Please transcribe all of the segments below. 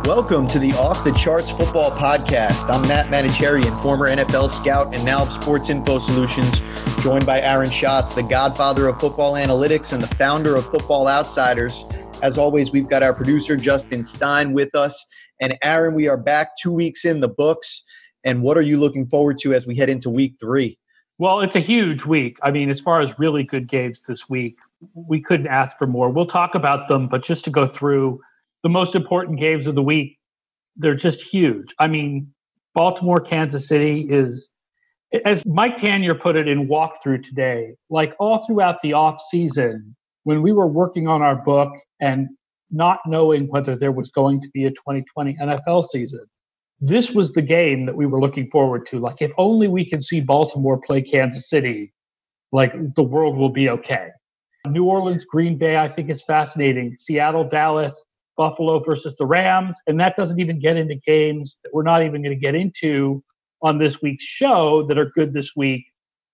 Welcome to the Off the Charts Football Podcast. I'm Matt Manocherian, former NFL scout and now of Sports Info Solutions, joined by Aaron Schatz, the godfather of football analytics and the founder of Football Outsiders. As always, we've got our producer, Justin Stein, with us. And Aaron, we are back 2 weeks in the books. And what are you looking forward to as we head into week 3? Well, it's a huge week. I mean, as far as really good games this week, we couldn't ask for more. We'll talk about them, but just to go through the most important games of the week, they're just huge. I mean, Baltimore, Kansas City is, as Mike Tanier put it in walkthrough today, like all throughout the off season, when we were working on our book and not knowing whether there was going to be a 2020 NFL season, this was the game that we were looking forward to. Like, if only we can see Baltimore play Kansas City, like the world will be okay. New Orleans, Green Bay, I think is fascinating. Seattle, Dallas, Buffalo versus the Rams. And that doesn't even get into games that we're not even going to get into on this week's show that are good this week,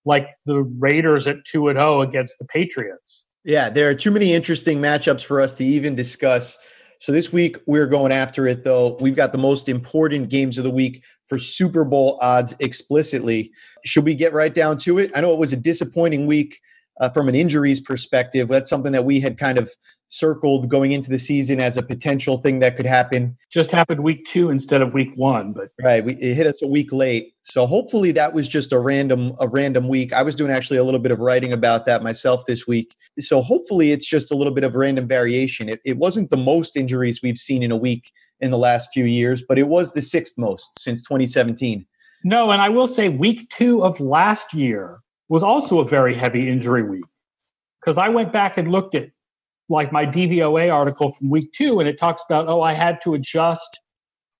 like the Raiders at 2-0 against the Patriots. Yeah, there are too many interesting matchups for us to even discuss. So this week, we're going after it, though. We've got the most important games of the week for Super Bowl odds explicitly. Should we get right down to it? I know it was a disappointing week from an injuries perspective. That's something that we had kind of circled going into the season as a potential thing that could happen. Just happened week 2 instead of week 1. But right, it hit us a week late. So hopefully that was just a random week. I was doing actually a little bit of writing about that myself this week. So hopefully it's just a little bit of random variation. It wasn't the most injuries we've seen in a week in the last few years, but it was the 6th most since 2017. No, and I will say week 2 of last year was also a very heavy injury week, because I went back and looked at like my DVOA article from week 2, and it talks about, I had to adjust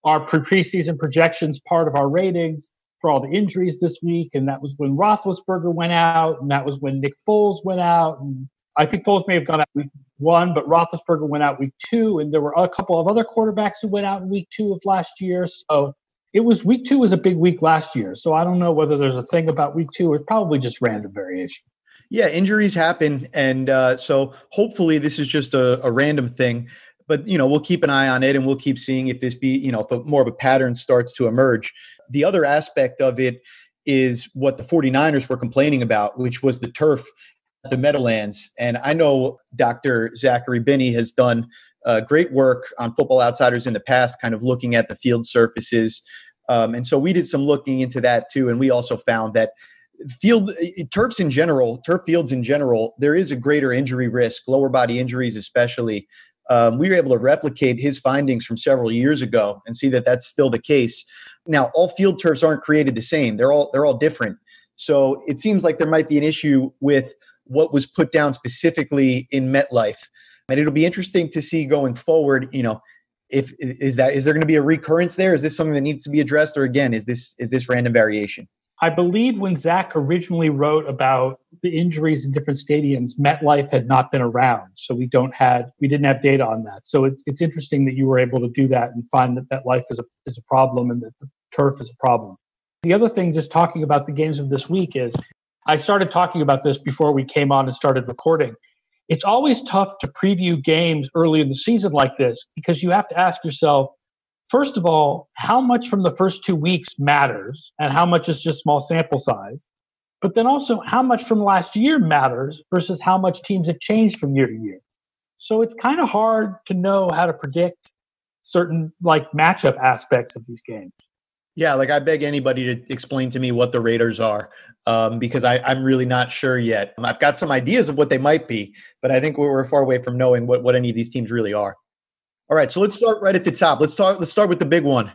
our preseason projections, part of our ratings for all the injuries this week. And that was when Roethlisberger went out, and that was when Nick Foles went out. And I think Foles may have gone out week 1, but Roethlisberger went out week 2. And there were a couple of other quarterbacks who went out in week 2 of last year. So week 2 was a big week last year. So I don't know whether there's a thing about week 2 or probably just random variation. Yeah, injuries happen. And so hopefully this is just a random thing. But, we'll keep an eye on it, and we'll keep seeing if this if more of a pattern starts to emerge. The other aspect of it is what the 49ers were complaining about, which was the turf at the Meadowlands. And I know Dr. Zachary Binney has done great work on Football Outsiders in the past, kind of looking at the field surfaces. And so we did some looking into that too. And we also found that turf fields in general, there is a greater injury risk, lower body injuries especially. We were able to replicate his findings from several years ago and see that that's still the case. Now, all field turfs aren't created the same. They're all different. So it seems like there might be an issue with what was put down specifically in MetLife. And it'll be interesting to see going forward, is there going to be a recurrence there? Is this something that needs to be addressed? Or again, is this random variation? I believe when Zach originally wrote about the injuries in different stadiums, MetLife had not been around. So we didn't have data on that. So it's interesting that you were able to do that and find that MetLife is a problem and that the turf is a problem. The other thing, just talking about the games of this week, is I started talking about this before we came on and started recording. It's always tough to preview games early in the season like this, because you have to ask yourself, first of all, how much from the first 2 weeks matters and how much is just small sample size? But then also how much from last year matters versus how much teams have changed from year to year. So it's kind of hard to know how to predict certain matchup aspects of these games. Yeah, I beg anybody to explain to me what the Raiders are, because I'm really not sure yet. I've got some ideas of what they might be, but I think we're far away from knowing what any of these teams really are. All right, so let's start right at the top. Let's start with the big one.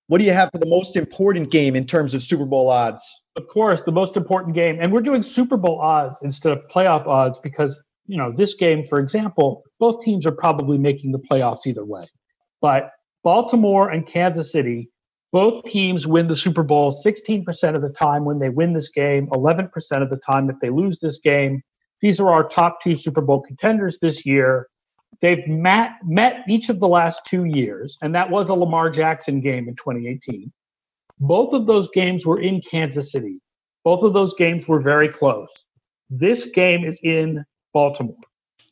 What do you have for the most important game in terms of Super Bowl odds? Of course, the most important game, and we're doing Super Bowl odds instead of playoff odds because, this game, for example, both teams are probably making the playoffs either way. But Baltimore and Kansas City, both teams win the Super Bowl 16% of the time when they win this game, 11% of the time if they lose this game. These are our top 2 Super Bowl contenders this year. They've met each of the last 2 years, and that was a Lamar Jackson game in 2018. Both of those games were in Kansas City. Both of those games were very close. This game is in Baltimore.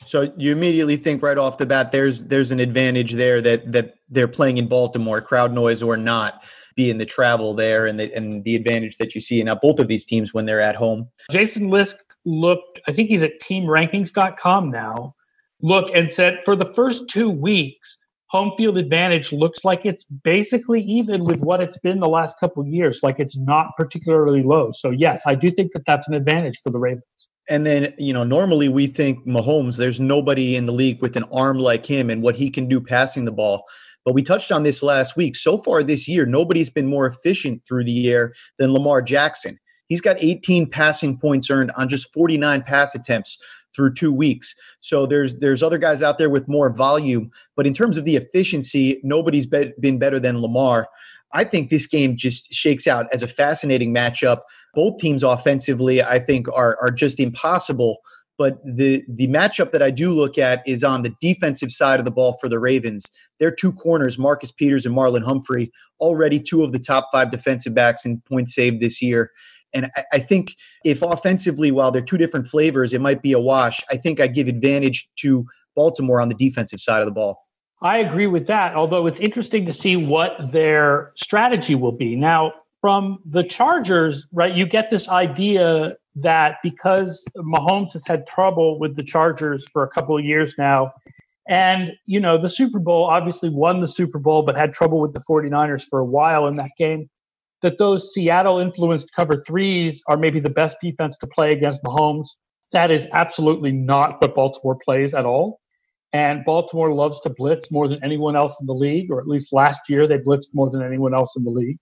So you immediately think right off the bat, there's an advantage there that they're playing in Baltimore, crowd noise or not, being the travel there and the advantage that you see in both of these teams when they're at home. Jason Lisk looked, I think he's at teamrankings.com now, look and said for the first 2 weeks, home field advantage looks like it's basically even with what it's been the last couple of years, like it's not particularly low. So yes, I do think that that's an advantage for the Ravens. And then, normally we think Mahomes, there's nobody in the league with an arm like him and what he can do passing the ball. But we touched on this last week. So far this year, nobody's been more efficient through the air than Lamar Jackson. He's got 18 passing points earned on just 49 pass attempts through 2 weeks. So there's other guys out there with more volume. But in terms of the efficiency, nobody's been better than Lamar. I think this game just shakes out as a fascinating matchup. Both teams offensively, I think, are just impossible. But the matchup that I do look at is on the defensive side of the ball for the Ravens. Their two corners, Marcus Peters and Marlon Humphrey, already two of the top 5 defensive backs in points saved this year. And I think if offensively, while they're two different flavors, it might be a wash. I think I give advantage to Baltimore on the defensive side of the ball. I agree with that, although it's interesting to see what their strategy will be. Now, from the Chargers, right, you get this idea that because Mahomes has had trouble with the Chargers for a couple of years now, and, the Super Bowl obviously won the Super Bowl, but had trouble with the 49ers for a while in that game, that those Seattle-influenced cover threes are maybe the best defense to play against Mahomes. That is absolutely not what Baltimore plays at all. And Baltimore loves to blitz more than anyone else in the league, or at least last year they blitzed more than anyone else in the league.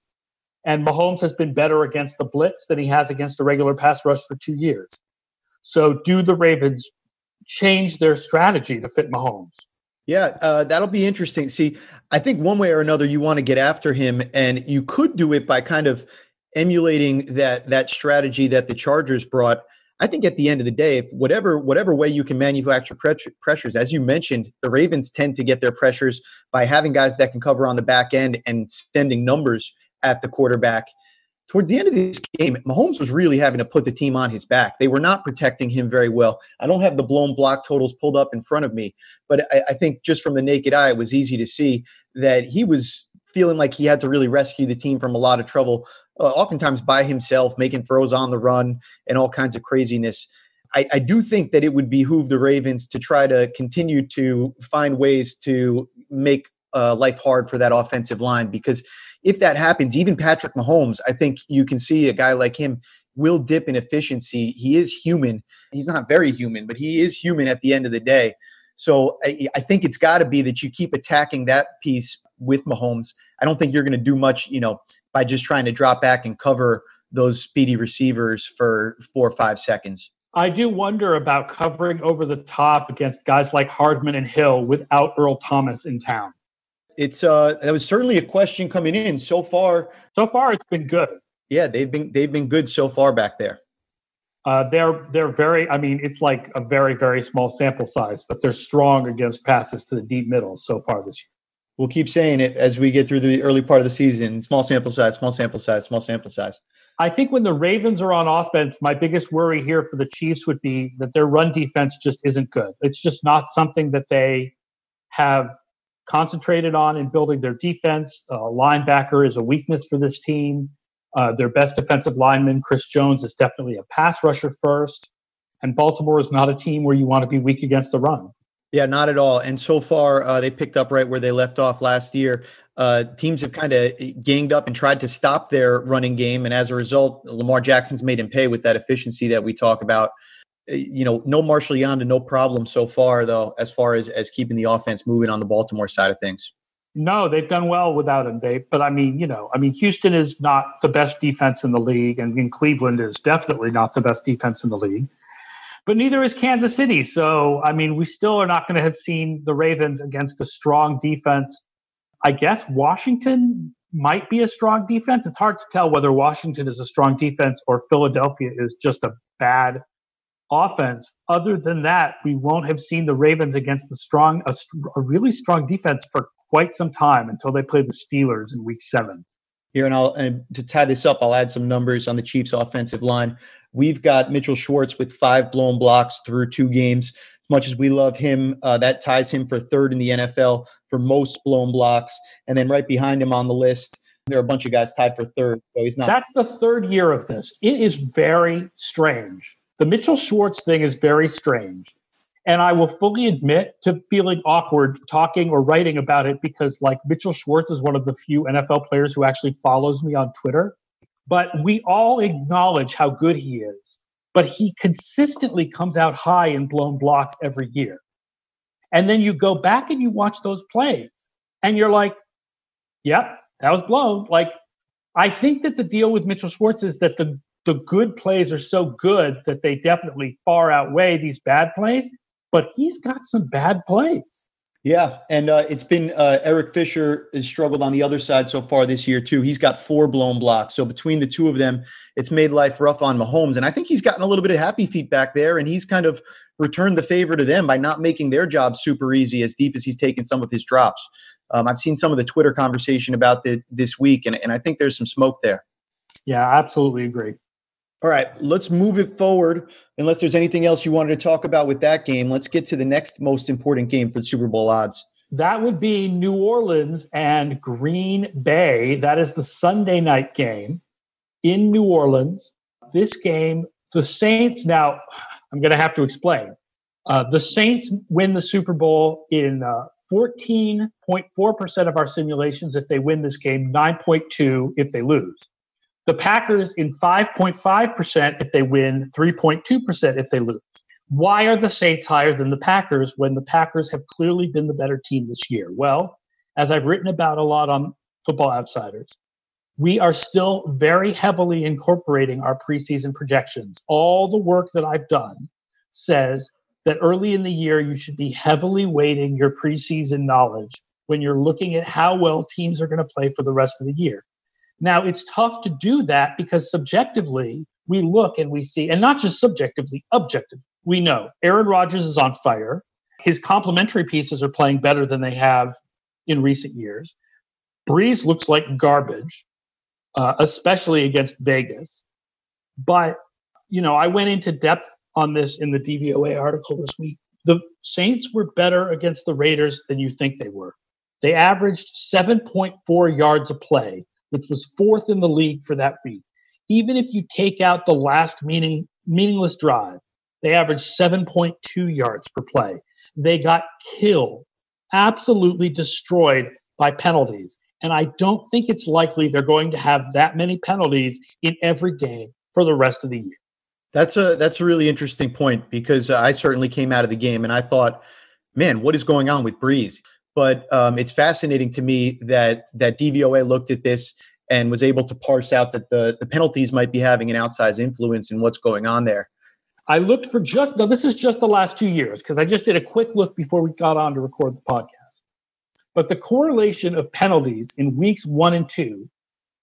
And Mahomes has been better against the blitz than he has against a regular pass rush for 2 years. So do the Ravens change their strategy to fit Mahomes? Yeah, that'll be interesting. See, I think one way or another you want to get after him, and you could do it by kind of emulating that strategy that the Chargers brought. I think at the end of the day, if whatever way you can manufacture pressures, as you mentioned, the Ravens tend to get their pressures by having guys that can cover on the back end and sending numbers at the quarterback. Towards the end of this game, Mahomes was really having to put the team on his back. They were not protecting him very well. I don't have the blown block totals pulled up in front of me, but I think just from the naked eye, it was easy to see that he was feeling like he had to really rescue the team from a lot of trouble, oftentimes by himself, making throws on the run and all kinds of craziness. I do think that it would behoove the Ravens to try to continue to find ways to make life hard for that offensive line, because if that happens, even Patrick Mahomes, I think you can see a guy like him will dip in efficiency. He is human. He's not very human, but he is human at the end of the day. So I think it's got to be that you keep attacking that piece with Mahomes. I don't think you're going to do much, by just trying to drop back and cover those speedy receivers for 4 or 5 seconds. I do wonder about covering over the top against guys like Hardman and Hill without Earl Thomas in town. That was certainly a question coming in. So far, it's been good. Yeah, they've been good so far back there. They're very. I mean, it's like a very, very small sample size, but they're strong against passes to the deep middle so far this year. We'll keep saying it as we get through the early part of the season. Small sample size, small sample size, small sample size. I think when the Ravens are on offense, my biggest worry here for the Chiefs would be that their run defense just isn't good. It's just not something that they have concentrated on in building their defense. Linebacker is a weakness for this team. Their best defensive lineman, Chris Jones, is definitely a pass rusher first. And Baltimore is not a team where you want to be weak against the run. Yeah, not at all. And so far, they picked up right where they left off last year. Teams have kind of ganged up and tried to stop their running game. And as a result, Lamar Jackson's made him pay with that efficiency that we talk about. No Marshall Yanda, no problem so far, though, as far as keeping the offense moving on the Baltimore side of things. No, they've done well without him, Dave. But Houston is not the best defense in the league, and Cleveland is definitely not the best defense in the league. But neither is Kansas City. So, we still are not going to have seen the Ravens against a strong defense. I guess Washington might be a strong defense. It's hard to tell whether Washington is a strong defense or Philadelphia is just a bad offense. Other than that, we won't have seen the Ravens against a really strong defense for quite some time until they play the Steelers in Week 7. Here, and to tie this up, I'll add some numbers on the Chiefs' offensive line. We've got Mitchell Schwartz with 5 blown blocks through 2 games. much as we love him, that ties him for third in the NFL for most blown blocks. And then right behind him on the list, there are a bunch of guys tied for third. So he's not. That's the third year of this. It is very strange. The Mitchell Schwartz thing is very strange. And I will fully admit to feeling awkward talking or writing about it because, like, Mitchell Schwartz is one of the few NFL players who actually follows me on Twitter. But we all acknowledge how good he is. But he consistently comes out high in blown blocks every year. And then you go back and you watch those plays, and you're like, yep, that was blown. Like, I think that the deal with Mitchell Schwartz is that the good plays are so good that they definitely far outweigh these bad plays. But he's got some bad plays. Yeah, and it's been Eric Fisher has struggled on the other side so far this year, too. He's got 4 blown blocks. So between the two of them, it's made life rough on Mahomes. And I think he's gotten a little bit of happy feet back there, and he's kind of returned the favor to them by not making their job super easy as deep as he's taken some of his drops. I've seen some of the Twitter conversation about this week, and I think there's some smoke there. Yeah, I absolutely agree. All right, let's move it forward. Unless there's anything else you wanted to talk about with that game, let's get to the next most important game for the Super Bowl odds. That would be New Orleans and Green Bay. That is the Sunday night game in New Orleans. This game, the Saints, now I'm going to have to explain. The Saints win the Super Bowl in 14.4% of our simulations if they win this game, 9.2% if they lose. The Packers in 5.5% if they win, 3.2% if they lose. Why are the Saints higher than the Packers when the Packers have clearly been the better team this year? Well, as I've written about a lot on Football Outsiders, we are still very heavily incorporating our preseason projections. All the work that I've done says that early in the year, you should be heavily weighting your preseason knowledge when you're looking at how well teams are going to play for the rest of the year. Now, it's tough to do that because subjectively, we look and we see, and not just subjectively, objectively, we know Aaron Rodgers is on fire. His complementary pieces are playing better than they have in recent years. Breeze looks like garbage, especially against Vegas. But, you know, I went into depth on this in the DVOA article this week. The Saints were better against the Raiders than you think they were. They averaged 7.4 yards a play, which was 4th in the league for that week. Even if you take out the last meaningless drive, they averaged 7.2 yards per play. They got killed, absolutely destroyed by penalties. And I don't think it's likely they're going to have that many penalties in every game for the rest of the year. That's a really interesting point because I certainly came out of the game and I thought, man, what is going on with Breeze? But it's fascinating to me that DVOA looked at this and was able to parse out that the penalties might be having an outsized influence in what's going on there. I looked for this is just the last 2 years because I just did a quick look before we got on to record the podcast. But the correlation of penalties in weeks 1 and 2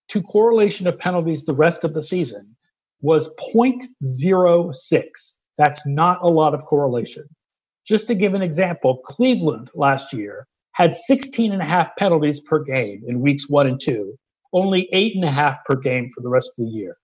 to correlation of penalties the rest of the season was 0.06. That's not a lot of correlation. Just to give an example, Cleveland last year had 16.5 penalties per game in weeks 1 and 2, only 8.5 per game for the rest of the year.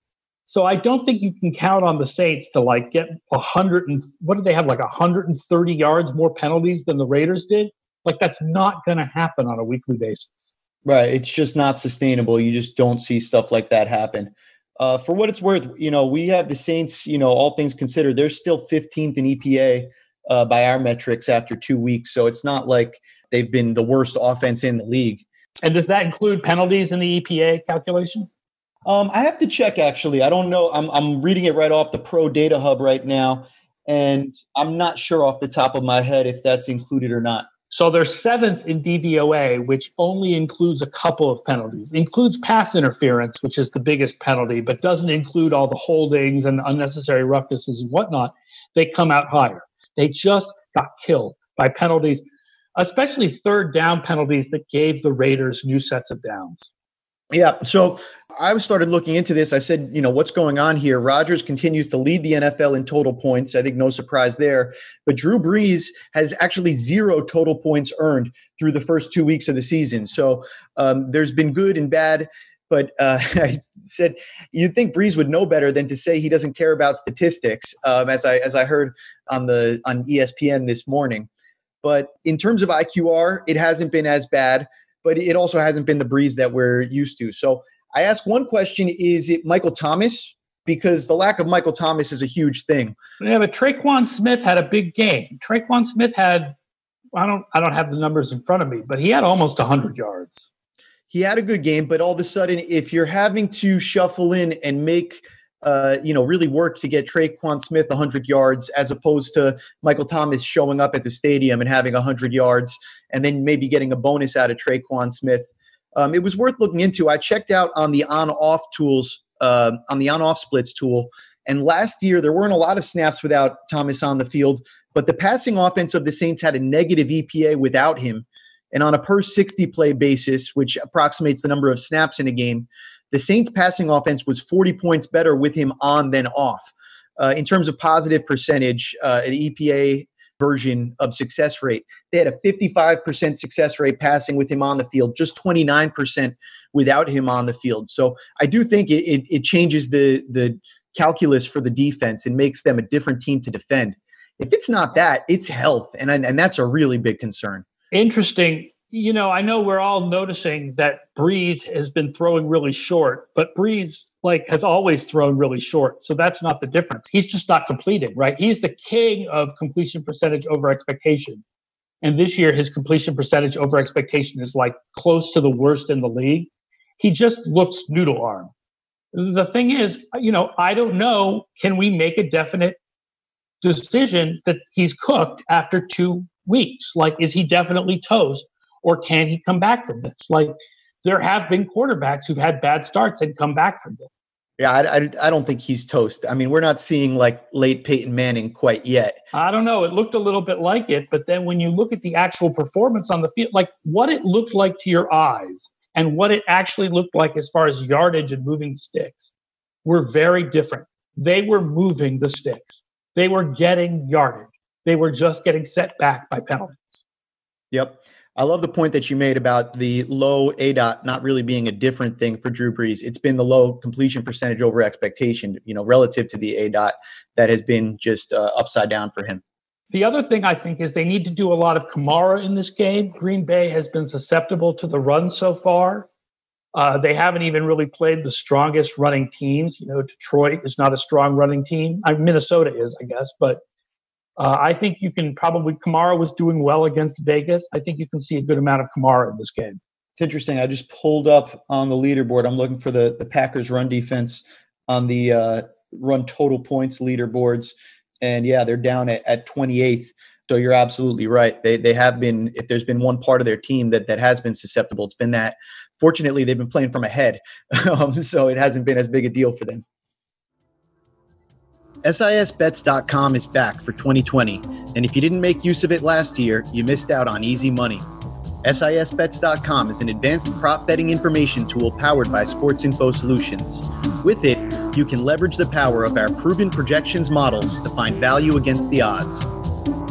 So I don't think you can count on the Saints to like get 130 yards more penalties than the Raiders did. Like that's not going to happen on a weekly basis. Right. It's just not sustainable. You just don't see stuff like that happen. For what it's worth, we have the Saints, all things considered, they're still 15th in EPA by our metrics after 2 weeks. So it's not like they've been the worst offense in the league. And does that include penalties in the EPA calculation? I have to check, actually. I don't know. I'm reading it right off the Pro Data Hub right now, and I'm not sure off the top of my head if that's included or not. So they're 7th in DVOA, which only includes a couple of penalties. Includes pass interference, which is the biggest penalty, but doesn't include all the holdings and unnecessary roughnesses and whatnot. They come out higher. They just got killed by penalties, especially third down penalties that gave the Raiders new sets of downs. Yeah, so I started looking into this. I said, what's going on here? Rodgers continues to lead the NFL in total points. I think no surprise there. But Drew Brees has actually 0 total points earned through the first 2 weeks of the season. So there's been good and bad. but I said you'd think Breeze would know better than to say he doesn't care about statistics, as I heard on ESPN this morning. But in terms of IQR, it hasn't been as bad, but it also hasn't been the Breeze that we're used to. So I ask one question: is it Michael Thomas? Because the lack of Michael Thomas is a huge thing. Yeah, but Traquan Smith had a big game. Traquan Smith had, I don't have the numbers in front of me, but he had almost 100 yards. He had a good game, but all of a sudden, if you're having to shuffle in and make, really work to get Traquan Smith 100 yards, as opposed to Michael Thomas showing up at the stadium and having 100 yards, and then maybe getting a bonus out of Traquan Smith, it was worth looking into. I checked out on the on-off tools, on the on-off splits tool, and last year there weren't a lot of snaps without Thomas on the field, but the passing offense of the Saints had a negative EPA without him. And on a per 60 play basis, which approximates the number of snaps in a game, the Saints passing offense was 40 points better with him on than off. In terms of positive percentage, the EPA version of success rate, they had a 55% success rate passing with him on the field, just 29% without him on the field. So I do think it changes the calculus for the defense and makes them a different team to defend. If it's not that, it's health, and that's a really big concern. Interesting. I know we're all noticing that Breeze has been throwing really short, but Breeze has always thrown really short. So that's not the difference. He's just not completing, right? He's the king of completion percentage over expectation. And this year, his completion percentage over expectation is close to the worst in the league. He just looks noodle arm. The thing is, I don't know, can we make a definite decision that he's cooked after 2 weeks? Is he definitely toast, or can he come back from this? There have been quarterbacks who've had bad starts and come back from this. Yeah, I don't think he's toast. I mean, we're not seeing late Peyton Manning quite yet. I don't know. It looked a little bit like it, but then when you look at the actual performance on the field, what it looked like to your eyes and what it actually looked like as far as yardage and moving sticks were very different. They were moving the sticks. They were getting yardage. They were just getting set back by penalties. Yep. I love the point that you made about the low ADOT not really being a different thing for Drew Brees. It's been the low completion percentage over expectation, relative to the ADOT, that has been just upside down for him. The other thing I think is they need to do a lot of Kamara in this game. Green Bay has been susceptible to the run so far. They haven't even really played the strongest running teams. Detroit is not a strong running team. Minnesota is, I guess, but I think you can probably, Kamara was doing well against Vegas. I think you can see a good amount of Kamara in this game. It's interesting. I just pulled up on the leaderboard. I'm looking for the Packers run defense on the run total points leaderboards. And yeah, they're down at 28th. So you're absolutely right. They have been, if there's been one part of their team that has been susceptible, it's been that. Fortunately, they've been playing from ahead. So it hasn't been as big a deal for them. SISBets.com is back for 2020, and if you didn't make use of it last year, you missed out on easy money. SISBets.com is an advanced prop betting information tool powered by Sports Info Solutions. With it, you can leverage the power of our proven projections models to find value against the odds.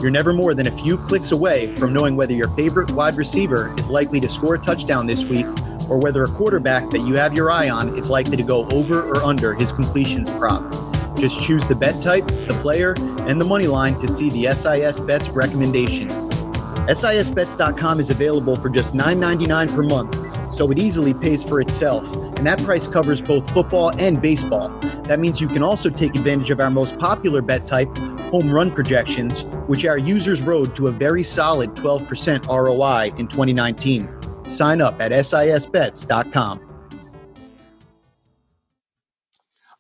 You're never more than a few clicks away from knowing whether your favorite wide receiver is likely to score a touchdown this week, or whether a quarterback that you have your eye on is likely to go over or under his completions prop. Just choose the bet type, the player, and the money line to see the SIS Bets recommendation. SISBets.com is available for just $9.99 per month, so it easily pays for itself, and that price covers both football and baseball. That means you can also take advantage of our most popular bet type, home run projections, which our users rode to a very solid 12% ROI in 2019. Sign up at SISBets.com.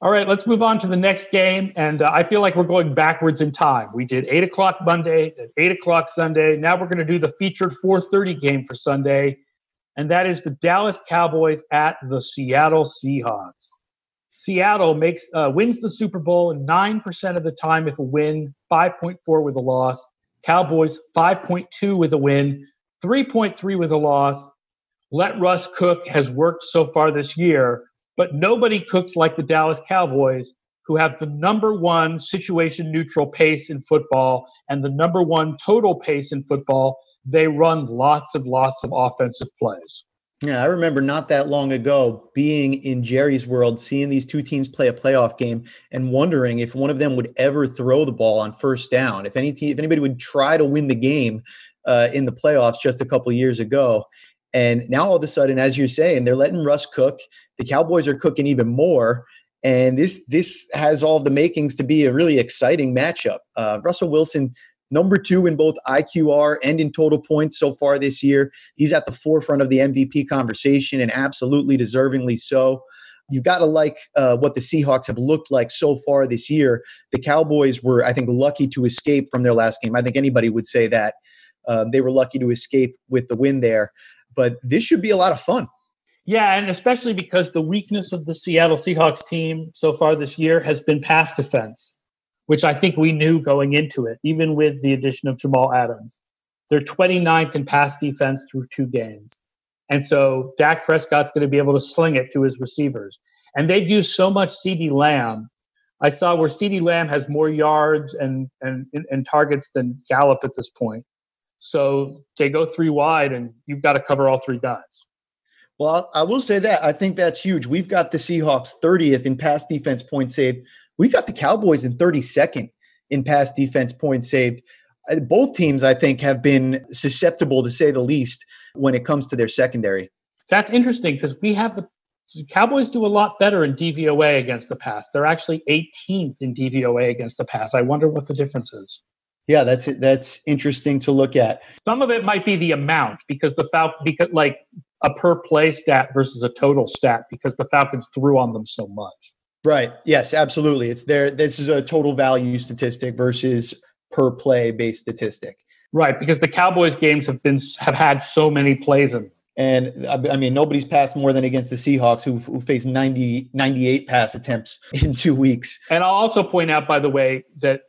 All right, let's move on to the next game. And I feel like we're going backwards in time. We did 8 o'clock Monday, then 8 o'clock Sunday. Now we're going to do the featured 4:30 game for Sunday. And that is the Dallas Cowboys at the Seattle Seahawks. Seattle wins the Super Bowl 9% of the time with a win, 5.4 with a loss. Cowboys 5.2 with a win, 3.3 with a loss. Let Russ cook has worked so far this year. But nobody cooks like the Dallas Cowboys, who have the number one situation-neutral pace in football and the number one total pace in football. They run lots and lots of offensive plays. Yeah, I remember not that long ago being in Jerry's world, seeing these two teams play a playoff game and wondering if one of them would ever throw the ball on first down. If anybody would try to win the game in the playoffs just a couple years ago. And now all of a sudden, as you're saying, they're letting Russ cook. The Cowboys are cooking even more. And this has all the makings to be a really exciting matchup. Russell Wilson, number 2 in both IQR and in total points so far this year. He's at the forefront of the MVP conversation, and absolutely deservingly so. You've got to like what the Seahawks have looked like so far this year. The Cowboys were, I think, lucky to escape from their last game. I think anybody would say that. They were lucky to escape with the win there. But this should be a lot of fun. Yeah, and especially because the weakness of the Seattle Seahawks team so far this year has been pass defense, which I think we knew going into it, even with the addition of Jamal Adams. They're 29th in pass defense through 2 games. And so Dak Prescott's going to be able to sling it to his receivers. And they've used so much CeeDee Lamb. I saw where CeeDee Lamb has more yards and targets than Gallup at this point. So they go 3 wide, and you've got to cover all 3 guys. Well, I will say that. I think that's huge. We've got the Seahawks 30th in pass defense points saved. We got the Cowboys in 32nd in pass defense points saved. Both teams, I think, have been susceptible, to say the least, when it comes to their secondary. That's interesting because we have the Cowboys do a lot better in DVOA against the pass. They're actually 18th in DVOA against the pass. I wonder what the difference is. Yeah, that's interesting to look at. Some of it might be the amount because like a per play stat versus a total stat because the Falcons threw on them so much. Right. Yes, absolutely. It's there. This is a total value statistic versus per play based statistic. Right, because the Cowboys games have had so many plays in them. And I mean, nobody's passed more than against the Seahawks, who faced 98 pass attempts in 2 weeks. And I'll also point out, by the way, that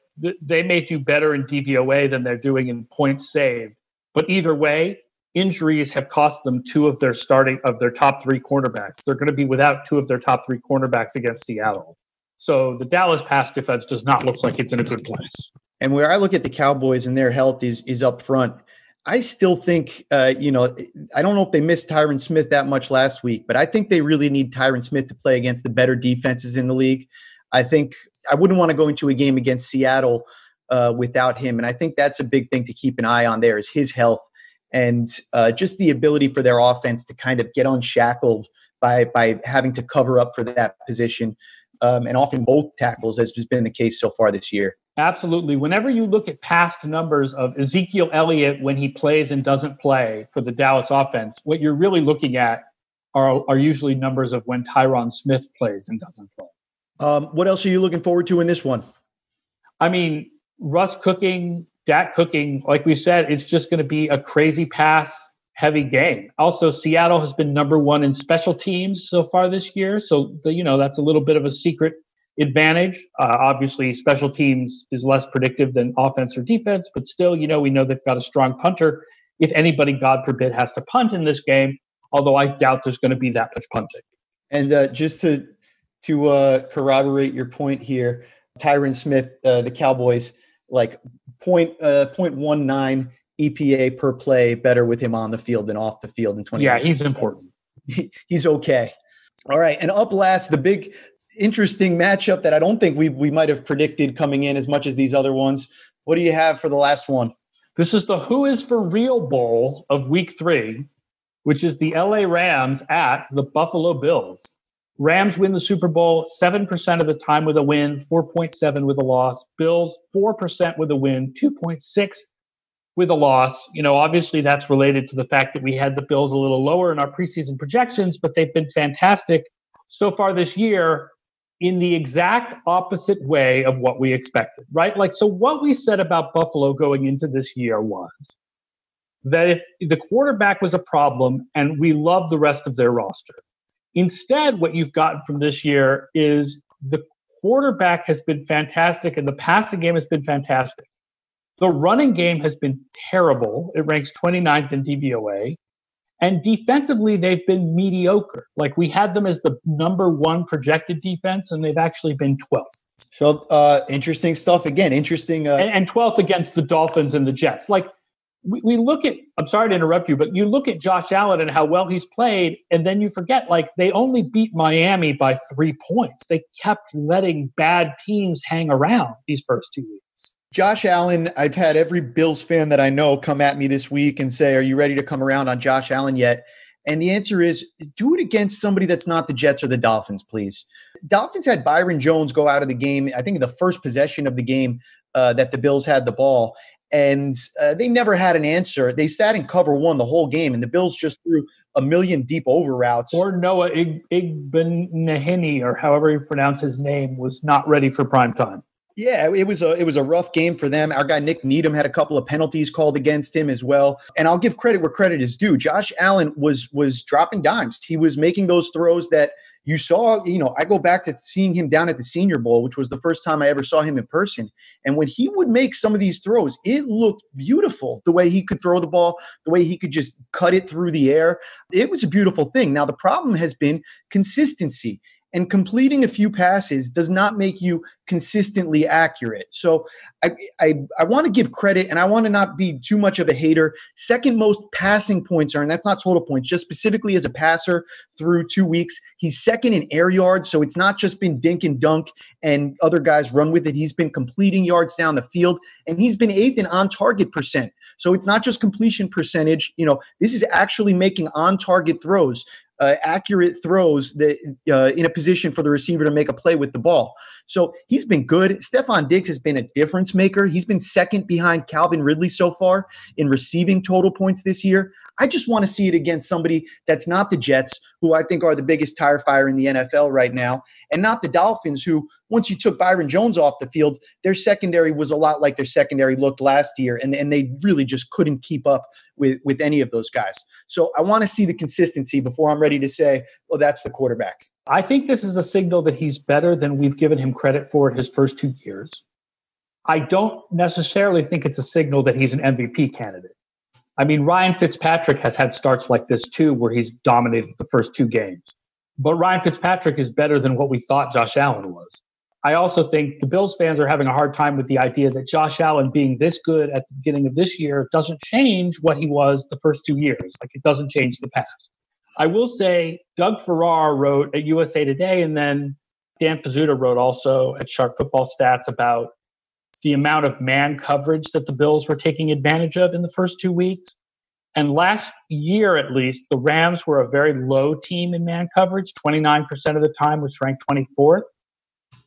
they may do better in DVOA than they're doing in points saved. But either way, injuries have cost them 2 of their top 3 cornerbacks. They're going to be without 2 of their top 3 cornerbacks against Seattle. So the Dallas pass defense does not look like it's in a good place. And where I look at the Cowboys and their health is up front. I still think, I don't know if they missed Tyron Smith that much last week, but I think they really need Tyron Smith to play against the better defenses in the league. I think I wouldn't want to go into a game against Seattle without him. And I think that's a big thing to keep an eye on there is his health and just the ability for their offense to kind of get unshackled by having to cover up for that position. And often both tackles, as has been the case so far this year. Absolutely. Whenever you look at past numbers of Ezekiel Elliott when he plays and doesn't play for the Dallas offense, what you're really looking at are usually numbers of when Tyron Smith plays and doesn't play. What else are you looking forward to in this one? I mean, Russ cooking, Dak cooking, like we said, it's just going to be a crazy pass-heavy game. Also, Seattle has been number 1 in special teams so far this year, so that's a little bit of a secret advantage. Obviously, special teams is less predictive than offense or defense, but still, we know they've got a strong punter. If anybody, God forbid, has to punt in this game, although I doubt there's going to be that much punting. And just to corroborate your point here, Tyron Smith, the Cowboys, like 0.19 EPA per play better with him on the field than off the field in 20. Yeah, he's important. He's okay. All right, and up last, the big interesting matchup that I don't think we might have predicted coming in as much as these other ones. What do you have for the last one? This is the Who is for Real Bowl of Week 3, which is the LA Rams at the Buffalo Bills. Rams win the Super Bowl 7% of the time with a win, 4.7 with a loss. Bills 4% with a win, 2.6 with a loss. Obviously that's related to the fact that we had the Bills a little lower in our preseason projections, but they've been fantastic so far this year in the exact opposite way of what we expected, right? So what we said about Buffalo going into this year was that if the quarterback was a problem and we loved the rest of their roster. Instead, what you've gotten from this year is the quarterback has been fantastic and the passing game has been fantastic. The running game has been terrible. It ranks 29th in DVOA. And defensively, they've been mediocre. We had them as the number 1 projected defense, and they've actually been 12th. So interesting stuff. Again, interesting. And 12th against the Dolphins and the Jets. we look at, I'm sorry to interrupt you, but you look at Josh Allen and how well he's played, and then you forget, like, they only beat Miami by 3 points. They kept letting bad teams hang around these first 2 weeks. Josh Allen, I've had every Bills fan that I know come at me this week and say, are you ready to come around on Josh Allen yet? And the answer is, do it against somebody that's not the Jets or the Dolphins, please. Dolphins had Byron Jones go out of the game, I think, in the first possession of the game that the Bills had the ball. And they never had an answer. They sat in cover one the whole game, and the Bills just threw a million deep over routes. Or Noah Igbenahini, or however you pronounce his name, was not ready for prime time. Yeah, it was a rough game for them. Our guy Nick Needham had a couple of penalties called against him as well. And I'll give credit where credit is due. Josh Allen was dropping dimes. He was making those throws that you saw. I go back to seeing him down at the Senior Bowl, which was the first time I ever saw him in person. And when he would make some of these throws, it looked beautiful. The way he could throw the ball, the way he could just cut it through the air. It was a beautiful thing. Now, the problem has been consistency. And completing a few passes does not make you consistently accurate. So I want to give credit, and I want to not be too much of a hater. Second most passing points are, and that's not total points, just specifically as a passer through 2 weeks. He's second in air yards, so it's not just been dink and dunk and other guys run with it. He's been completing yards down the field, and he's been eighth in on-target percent. So it's not just completion percentage. This is actually making on-target throws. Accurate throws that in a position for the receiver to make a play with the ball. So he's been good. Stephon Diggs has been a difference maker. He's been second behind Calvin Ridley so far in receiving total points this year. I just want to see it against somebody that's not the Jets, who I think are the biggest tire fire in the NFL right now, and not the Dolphins, who, once you took Byron Jones off the field, their secondary was a lot like their secondary looked last year, and they really just couldn't keep up with any of those guys. So I want to see the consistency before I'm ready to say, well, that's the quarterback. I think this is a signal that he's better than we've given him credit for in his first 2 years. I don't necessarily think it's a signal that he's an MVP candidate. I mean, Ryan Fitzpatrick has had starts like this too, where he's dominated the first 2 games. But Ryan Fitzpatrick is better than what we thought Josh Allen was. I also think the Bills fans are having a hard time with the idea that Josh Allen being this good at the beginning of this year doesn't change what he was the first 2 years. Like, it doesn't change the past. I will say Doug Farrar wrote at USA Today, and then Dan Pizzuta wrote also at Sharp Football Stats about the amount of man coverage that the Bills were taking advantage of in the first 2 weeks. And last year, at least, the Rams were a very low team in man coverage. 29% of the time was ranked 24th.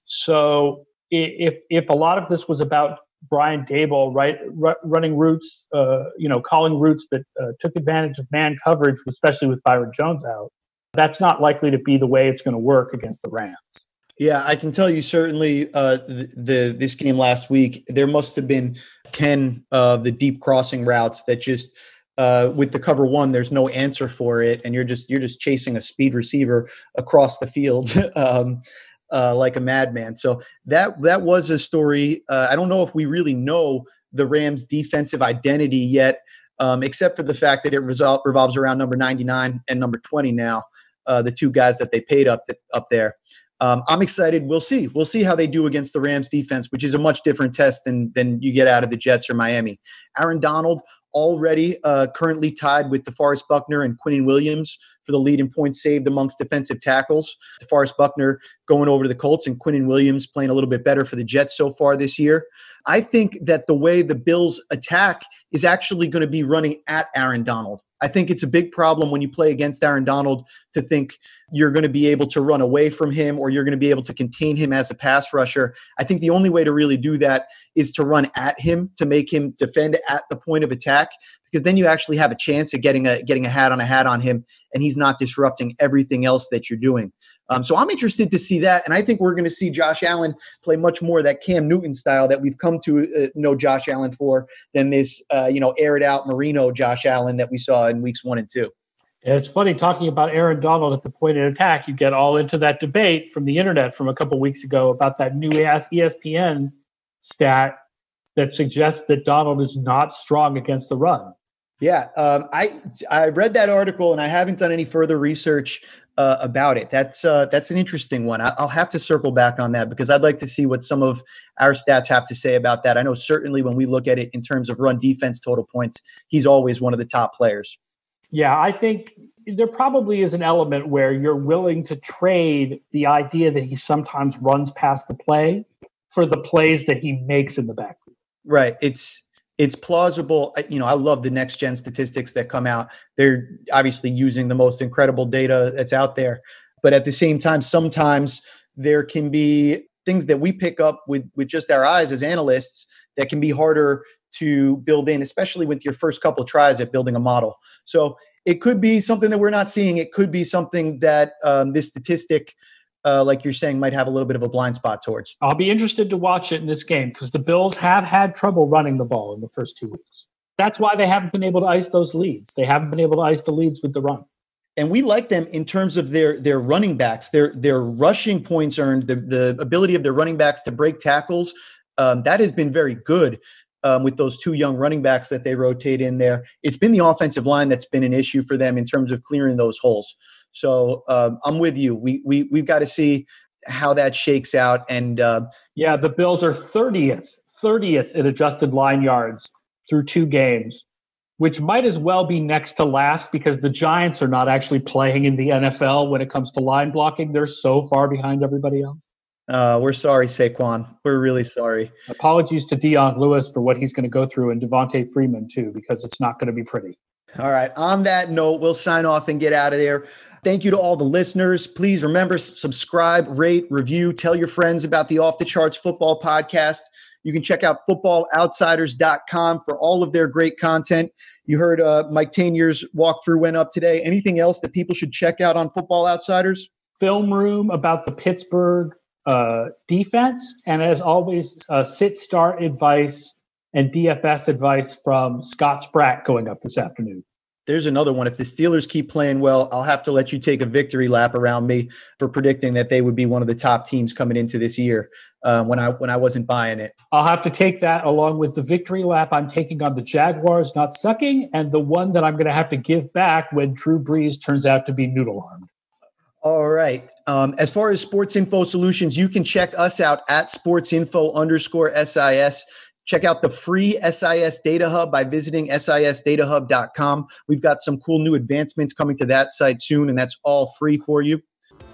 So if a lot of this was about Brian Daboll, running routes, calling routes that took advantage of man coverage, especially with Byron Jones out, that's not likely to be the way it's going to work against the Rams. Yeah, I can tell you certainly this game last week, there must have been 10 of the deep crossing routes that just with the cover one, there's no answer for it, and you're just chasing a speed receiver across the field like a madman. So that was a story. I don't know if we really know the Rams' defensive identity yet, except for the fact that it revolves around number 99 and number 20 now, the 2 guys that they paid up there. I'm excited. We'll see how they do against the Rams defense, which is a much different test than you get out of the Jets or Miami. Aaron Donald already currently tied with DeForest Buckner and Quinnen Williams for the lead in points saved amongst defensive tackles. DeForest Buckner going over to the Colts and Quinnen Williams playing a little bit better for the Jets so far this year. I think that the way the Bills attack is actually going to be running at Aaron Donald. I think it's a big problem when you play against Aaron Donald to think you're going to be able to run away from him or you're going to be able to contain him as a pass rusher. I think the only way to really do that is to run at him, to make him defend at the point of attack, because then you actually have a chance of getting a hat on him, and he's not disrupting everything else that you're doing. So I'm interested to see that, and I think we're going to see Josh Allen play much more that Cam Newton style that we've come to know Josh Allen for than this, aired out Marino Josh Allen that we saw in weeks 1 and 2. Yeah, it's funny talking about Aaron Donald at the point of attack. You get all into that debate from the internet from a couple weeks ago about that new ESPN stat that suggests that Donald is not strong against the run. Yeah, I read that article, and I haven't done any further research about it. That's an interesting one. I'll have to circle back on that because I'd like to see what some of our stats have to say about that. I know certainly when we look at it in terms of run defense total points, he's always one of the top players. Yeah, I think there probably is an element where you're willing to trade the idea that he sometimes runs past the play for the plays that he makes in the backfield. Right. It's plausible. I love the next gen statistics that come out. They're obviously using the most incredible data that's out there. But at the same time, sometimes there can be things that we pick up with just our eyes as analysts that can be harder to build in, especially with your first couple of tries at building a model. So it could be something that we're not seeing. It could be something that this statistic, like you're saying, might have a little bit of a blind spot towards. I'll be interested to watch it in this game because the Bills have had trouble running the ball in the first 2 weeks. That's why they haven't been able to ice those leads. They haven't been able to ice the leads with the run. And we like them in terms of their running backs, their rushing points earned, the ability of their running backs to break tackles. That has been very good with those two young running backs that they rotate in there. It's been the offensive line that's been an issue for them in terms of clearing those holes. So I'm with you. We've got to see how that shakes out. And the Bills are 30th in adjusted line yards through 2 games, which might as well be next to last because the Giants are not actually playing in the NFL when it comes to line blocking. They're so far behind everybody else. We're sorry, Saquon. We're really sorry. Apologies to Dion Lewis for what he's going to go through, and Devontae Freeman too, because it's not going to be pretty. All right. On that note, we'll sign off and get out of there. Thank you to all the listeners. Please remember, subscribe, rate, review, tell your friends about the Off the Charts Football Podcast. You can check out footballoutsiders.com for all of their great content. You heard Mike Tanier's walkthrough went up today. Anything else that people should check out on Football Outsiders? Film room about the Pittsburgh defense. And as always, sit-start advice and DFS advice from Scott Spratt going up this afternoon. There's another one. If the Steelers keep playing well, I'll have to let you take a victory lap around me for predicting that they would be one of the top teams coming into this year when I wasn't buying it. I'll have to take that along with the victory lap I'm taking on the Jaguars not sucking and the one that I'm going to have to give back when Drew Brees turns out to be noodle-armed. All right. As far as Sports Info Solutions, you can check us out at sportsinfo_SIS. Check out the free SIS Data Hub by visiting sisdatahub.com. We've got some cool new advancements coming to that site soon, and that's all free for you.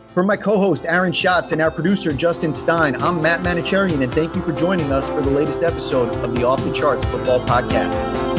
For my co-host, Aaron Schatz, and our producer, Justin Stein, I'm Matt Manocherian, and thank you for joining us for the latest episode of the Off the Charts Football Podcast.